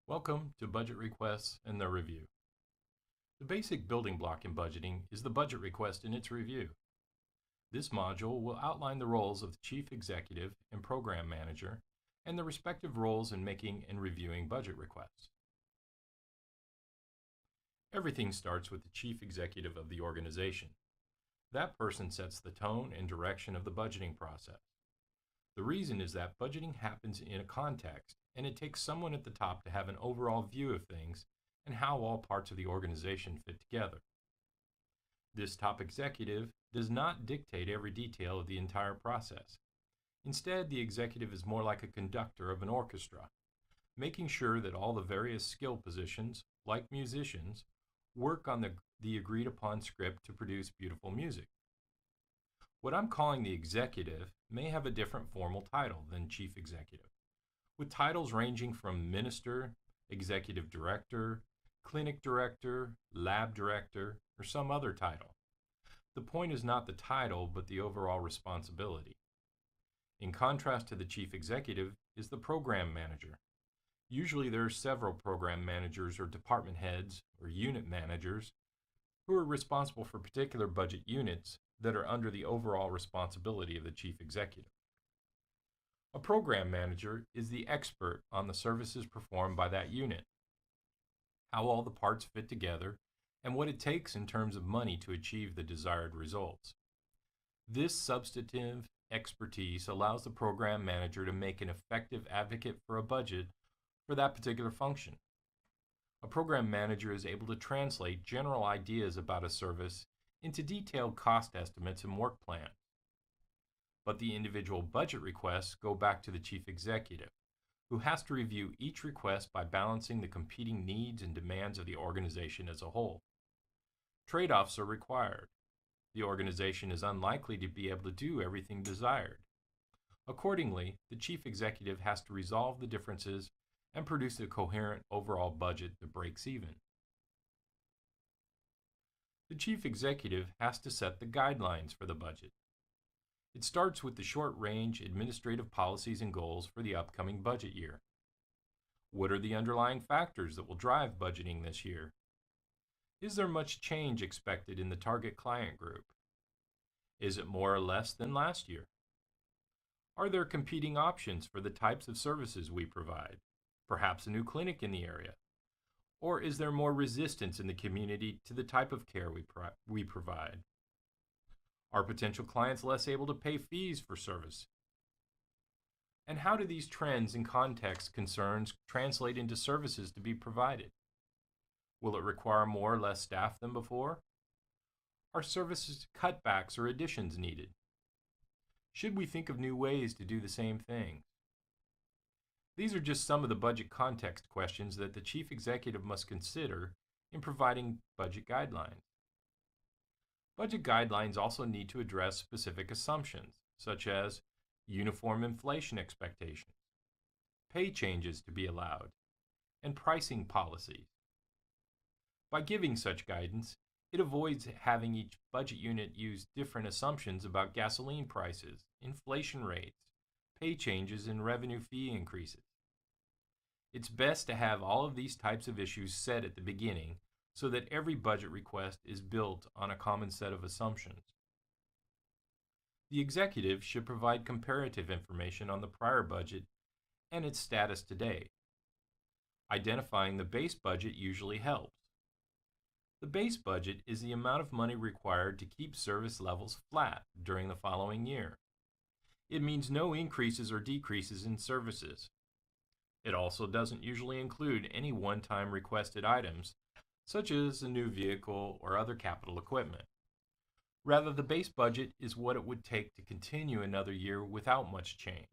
Welcome to Budget Requests and their Review. The basic building block in budgeting is the budget request and its review. This module will outline the roles of the Chief Executive and Program Manager and the respective roles in making and reviewing budget requests. Everything starts with the Chief Executive of the organization. That person sets the tone and direction of the budgeting process. The reason is that budgeting happens in a context, and it takes someone at the top to have an overall view of things and how all parts of the organization fit together. This top executive does not dictate every detail of the entire process. Instead, the executive is more like a conductor of an orchestra, making sure that all the various skill positions, like musicians, work on the agreed upon script to produce beautiful music. What I'm calling the executive may have a different formal title than chief executive, with titles ranging from minister, executive director, clinic director, lab director, or some other title. The point is not the title, but the overall responsibility. In contrast to the chief executive is the program manager. Usually there are several program managers or department heads or unit managers who are responsible for particular budget units that are under the overall responsibility of the chief executive. A program manager is the expert on the services performed by that unit, how all the parts fit together, and what it takes in terms of money to achieve the desired results. This substantive expertise allows the program manager to make an effective advocate for a budget for that particular function. A program manager is able to translate general ideas about a service into detailed cost estimates and work plans. But the individual budget requests go back to the chief executive, who has to review each request by balancing the competing needs and demands of the organization as a whole. Trade-offs are required. The organization is unlikely to be able to do everything desired. Accordingly, the chief executive has to resolve the differences and produce a coherent overall budget that breaks even. The chief executive has to set the guidelines for the budget. It starts with the short-range administrative policies and goals for the upcoming budget year. What are the underlying factors that will drive budgeting this year? Is there much change expected in the target client group? Is it more or less than last year? Are there competing options for the types of services we provide? Perhaps a new clinic in the area? Or is there more resistance in the community to the type of care we provide? Are potential clients less able to pay fees for service? And how do these trends and context concerns translate into services to be provided? Will it require more or less staff than before? Are services cutbacks or additions needed? Should we think of new ways to do the same thing? These are just some of the budget context questions that the chief executive must consider in providing budget guidelines. Budget guidelines also need to address specific assumptions, such as uniform inflation expectations, pay changes to be allowed, and pricing policies. By giving such guidance, it avoids having each budget unit use different assumptions about gasoline prices, inflation rates, pay changes, and revenue fee increases. It's best to have all of these types of issues set at the beginning so that every budget request is built on a common set of assumptions. The executive should provide comparative information on the prior budget and its status today. Identifying the base budget usually helps. The base budget is the amount of money required to keep service levels flat during the following year. It means no increases or decreases in services. It also doesn't usually include any one-time requested items, such as a new vehicle or other capital equipment. Rather, the base budget is what it would take to continue another year without much change.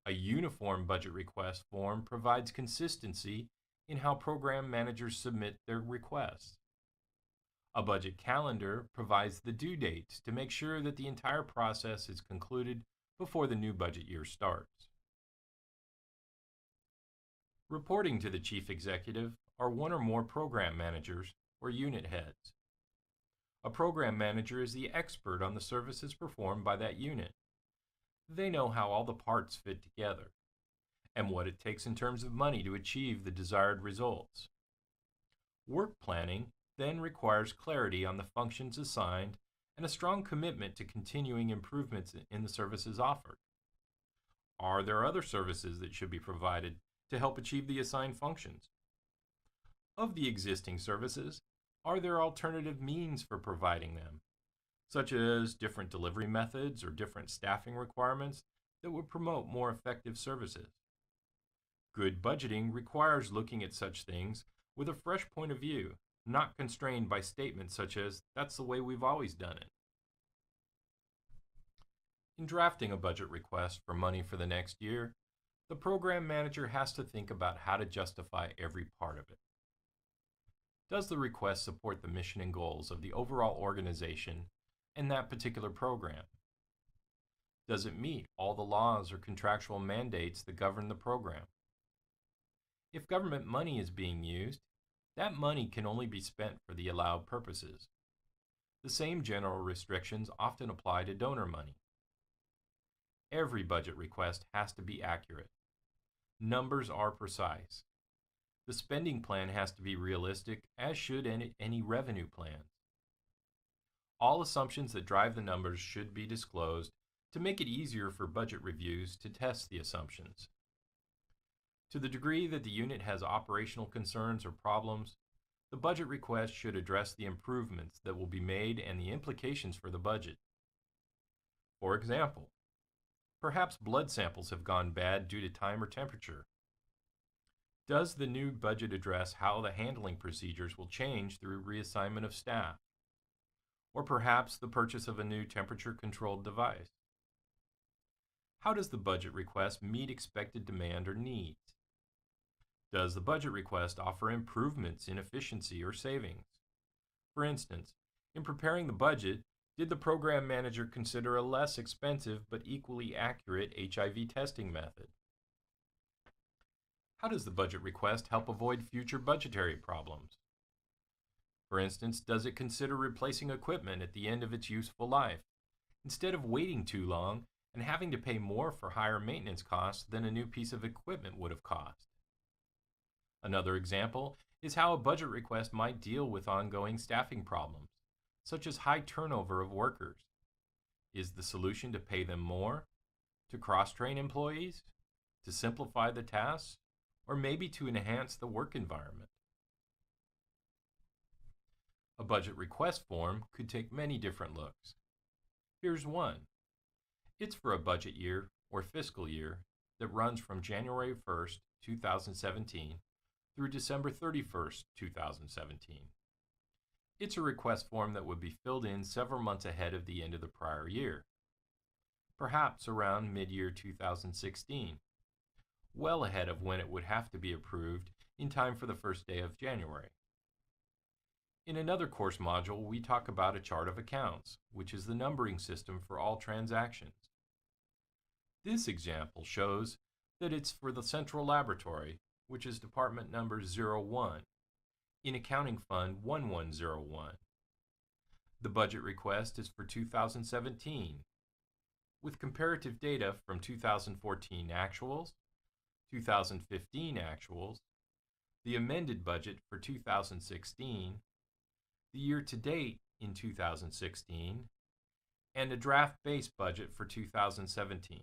A uniform budget request form provides consistency in how program managers submit their requests. A budget calendar provides the due dates to make sure that the entire process is concluded before the new budget year starts. Reporting to the chief executive are one or more program managers or unit heads. A program manager is the expert on the services performed by that unit. They know how all the parts fit together. and what it takes in terms of money to achieve the desired results. Work planning then requires clarity on the functions assigned and a strong commitment to continuing improvements in the services offered. Are there other services that should be provided to help achieve the assigned functions? Of the existing services, are there alternative means for providing them, such as different delivery methods or different staffing requirements that would promote more effective services? Good budgeting requires looking at such things with a fresh point of view, not constrained by statements such as, "That's the way we've always done it." In drafting a budget request for money for the next year, the program manager has to think about how to justify every part of it. Does the request support the mission and goals of the overall organization and that particular program? Does it meet all the laws or contractual mandates that govern the program? If government money is being used, that money can only be spent for the allowed purposes. The same general restrictions often apply to donor money. Every budget request has to be accurate. Numbers are precise. The spending plan has to be realistic, as should any revenue plan. All assumptions that drive the numbers should be disclosed to make it easier for budget reviews to test the assumptions. To the degree that the unit has operational concerns or problems, the budget request should address the improvements that will be made and the implications for the budget. For example, perhaps blood samples have gone bad due to time or temperature. Does the new budget address how the handling procedures will change through reassignment of staff? Or perhaps the purchase of a new temperature-controlled device? How does the budget request meet expected demand or needs? Does the budget request offer improvements in efficiency or savings? For instance, in preparing the budget, did the program manager consider a less expensive but equally accurate HIV testing method? How does the budget request help avoid future budgetary problems? For instance, does it consider replacing equipment at the end of its useful life, instead of waiting too long and having to pay more for higher maintenance costs than a new piece of equipment would have cost? Another example is how a budget request might deal with ongoing staffing problems, such as high turnover of workers. Is the solution to pay them more, to cross-train employees, to simplify the tasks, or maybe to enhance the work environment? A budget request form could take many different looks. Here's one. It's for a budget year or fiscal year that runs from January 1st, 2017 through December 31st, 2017. It's a request form that would be filled in several months ahead of the end of the prior year, perhaps around mid-year 2016, well ahead of when it would have to be approved in time for the first day of January. In another course module, we talk about a chart of accounts, which is the numbering system for all transactions. This example shows that it's for the Central Laboratory, which is department number 01, in Accounting Fund 1101. The budget request is for 2017, with comparative data from 2014 actuals, 2015 actuals, the amended budget for 2016, the year-to-date in 2016, and a draft base budget for 2017.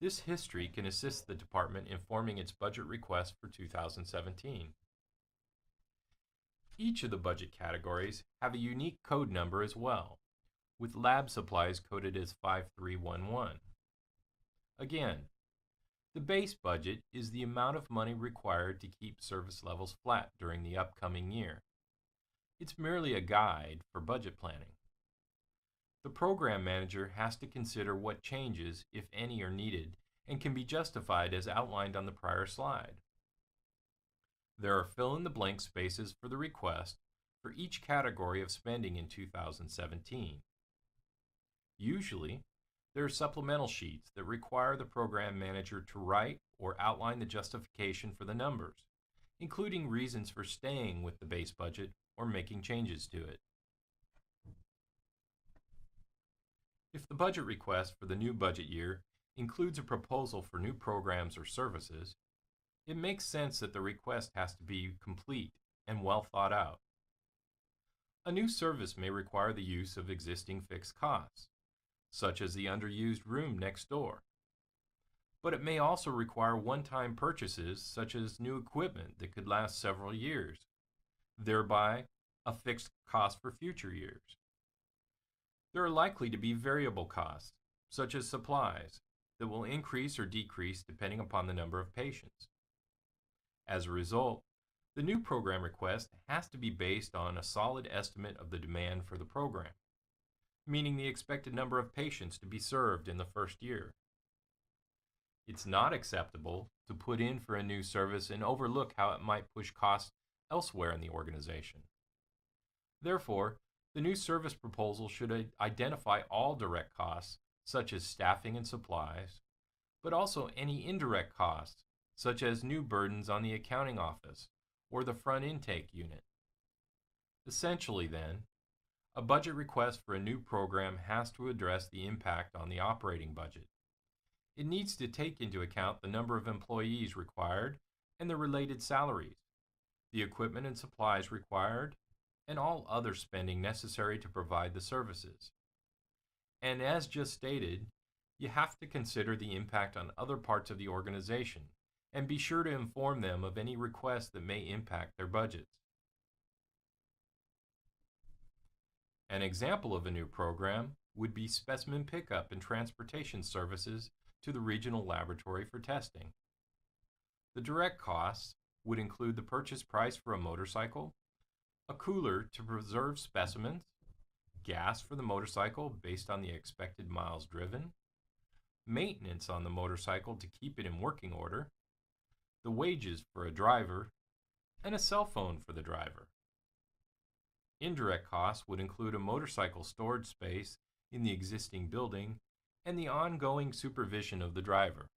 This history can assist the department in forming its budget request for 2017. Each of the budget categories have a unique code number as well, with lab supplies coded as 5311. Again, the base budget is the amount of money required to keep service levels flat during the upcoming year. It's merely a guide for budget planning. The program manager has to consider what changes, if any, are needed and can be justified as outlined on the prior slide. There are fill-in-the-blank spaces for the request for each category of spending in 2017. Usually, there are supplemental sheets that require the program manager to write or outline the justification for the numbers, including reasons for staying with the base budget or making changes to it. If the budget request for the new budget year includes a proposal for new programs or services, it makes sense that the request has to be complete and well thought out. A new service may require the use of existing fixed costs, such as the underused room next door. But it may also require one-time purchases, such as new equipment that could last several years, thereby a fixed cost for future years. There are likely to be variable costs, such as supplies, that will increase or decrease depending upon the number of patients. As a result, the new program request has to be based on a solid estimate of the demand for the program, meaning the expected number of patients to be served in the first year. It's not acceptable to put in for a new service and overlook how it might push costs elsewhere in the organization. Therefore, the new service proposal should identify all direct costs, such as staffing and supplies, but also any indirect costs, such as new burdens on the accounting office or the front intake unit. Essentially, then, a budget request for a new program has to address the impact on the operating budget. It needs to take into account the number of employees required and the related salaries, the equipment and supplies required, and all other spending necessary to provide the services. And as just stated, you have to consider the impact on other parts of the organization and be sure to inform them of any requests that may impact their budgets. An example of a new program would be specimen pickup and transportation services to the regional laboratory for testing. The direct costs would include the purchase price for a motorcycle, a cooler to preserve specimens, gas for the motorcycle based on the expected miles driven, maintenance on the motorcycle to keep it in working order, the wages for a driver, and a cell phone for the driver. Indirect costs would include a motorcycle storage space in the existing building and the ongoing supervision of the driver.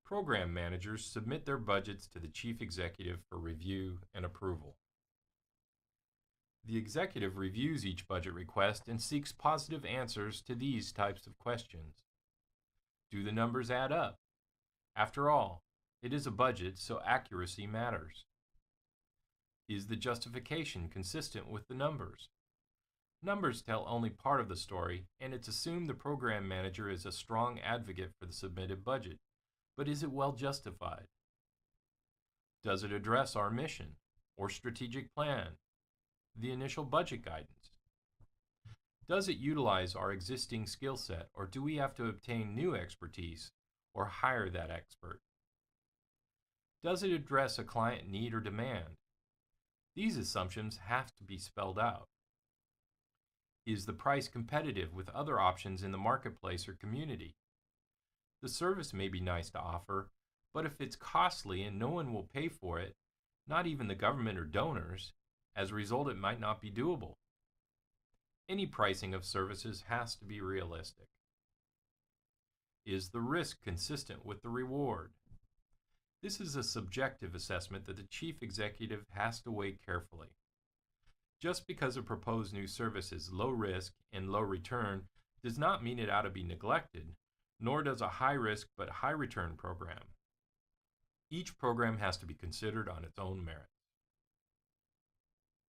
Program managers submit their budgets to the chief executive for review and approval. The executive reviews each budget request and seeks positive answers to these types of questions. Do the numbers add up? After all, it is a budget, so accuracy matters. Is the justification consistent with the numbers? Numbers tell only part of the story, and it's assumed the program manager is a strong advocate for the submitted budget. But is it well justified? Does it address our mission or strategic plan, the initial budget guidance? Does it utilize our existing skill set, or do we have to obtain new expertise or hire that expert? Does it address a client need or demand? These assumptions have to be spelled out. Is the price competitive with other options in the marketplace or community? The service may be nice to offer, but if it's costly and no one will pay for it, not even the government or donors, as a result it might not be doable. Any pricing of services has to be realistic. Is the risk consistent with the reward? This is a subjective assessment that the chief executive has to weigh carefully. Just because a proposed new service is low risk and low return does not mean it ought to be neglected, nor does a high risk but high return program. Each program has to be considered on its own merit.